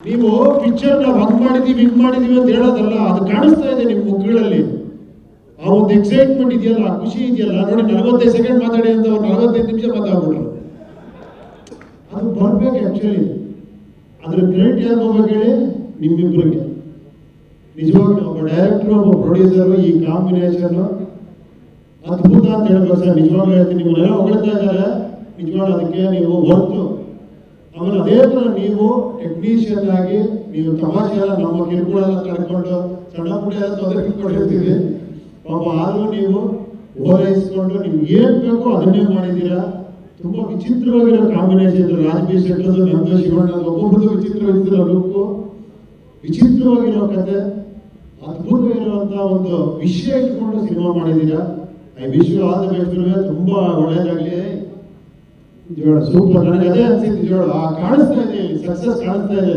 ನೀವು ಪಿಕ್ಚರ್ ನಾವು ಹಂಗ್ ಮಾಡಿದೀವಿ ಹಿಂಗ್ ಮಾಡಿದೀವಿ ಅಂತ ಹೇಳೋದಲ್ಲ, ಅದು ಕಾಣಿಸ್ತಾ ಇದೆ ನಿಮ್ಮ ಮುಖಗಳಲ್ಲಿ. ಆ ಒಂದು ಎಕ್ಸೈಟ್ಮೆಂಟ್ ಇದೆಯಲ್ಲ, ಆ ಖುಷಿ ಇದೆಯಲ್ಲ. ನೋಡಿ 45 ಸೆಕೆಂಡ್ ಮಾತಾಡಿ ಅಂತ ಅವ್ರು 45 ನಿಮಿಷ ಮಾತಾಡ್ಬಿಟ್ರು. ಅದು ಬರ್ಬೇಕು ಆಕ್ಚುಲಿ. ಅದ್ರ ಕ್ರೆಡಿಟ್ ಯಾರು ಹೋಗ್ಬೇಕು ಹೇಳಿ? ನಿಮ್ಮಿಬ್ಬರಿಗೆ. ನಿಜವಾಗ್ಲೂ ಒಬ್ಬ ಡೈರೆಕ್ಟರ್ ಒಬ್ಬ ಪ್ರೊಡ್ಯೂಸರು ಈ ಕಾಂಬಿನೇಷನ್ ಅದ್ಭುತ ಅಂತ ಹೇಳ್ಬೇಕು ಸರ್. ನಿಜವಾಗ್ಲೂ ಹೇಳ್ತೀನಿ, ನಿಮ್ಮನ್ನೆಲ್ಲ ಹೊಗಳ್ತಾ ಇದ್ದಾರೆ, ನಿಜವಾಗ್ಲೂ ಅದಕ್ಕೆ ನೀವು ಹೊರತು. ಆಮೇಲೆ ಅದೇ ಥರ ನೀವು ಟೆಕ್ನಿಷಿಯನ್ ಆಗಿ ನೀವು ತಮಾಷೆ ಎಲ್ಲ ನಮ್ಮ ಕಿರುಕುಳೆಲ್ಲ ತಡ್ಕೊಂಡು ಸಣ್ಣ ಪುಟ್ಟ ಎಲ್ಲ ತೊಂದರೆ ಕೊಟ್ಟಿರ್ತೀವಿ ಪಾಪ. ಆದರೂ ನೀವು ಓಲೈಸ್ಕೊಂಡು ನಿಮ್ಗೆ ಏನು ಬೇಕೋ ಅದನ್ನೇ ಮಾಡಿದ್ದೀರಾ. ತುಂಬ ವಿಚಿತ್ರವಾಗಿರೋ ಕಾಂಬಿನೇಷನ್. ರಾಜ್ಬೀರ್ ಶೆಟ್ಟರ್ದು, ನಂದು, ಶಿವಣ್ಣದು ಒಬ್ಬೊಬ್ಬರದು ವಿಚಿತ್ರ ಲುಕ್ಕು, ವಿಚಿತ್ರವಾಗಿರೋ ಕತೆ, ಅದ್ಭುತವಾಗಿರುವಂಥ ಒಂದು ವಿಷಯ ಇಟ್ಕೊಂಡು ಸಿನಿಮಾ ಮಾಡಿದ್ದೀರಾ. I wish you all the best. ತುಂಬ ಒಳ್ಳೇದಾಗಲಿ. ಸೂಪರ್. ನನಗೆ ಅದೇ ಅನ್ಸಿತ್ತು, ಕಾಣಿಸ್ತಾ ಇದೆ, ಸಕ್ಸಸ್ ಕಾಣಿಸ್ತಾ ಇದೆ.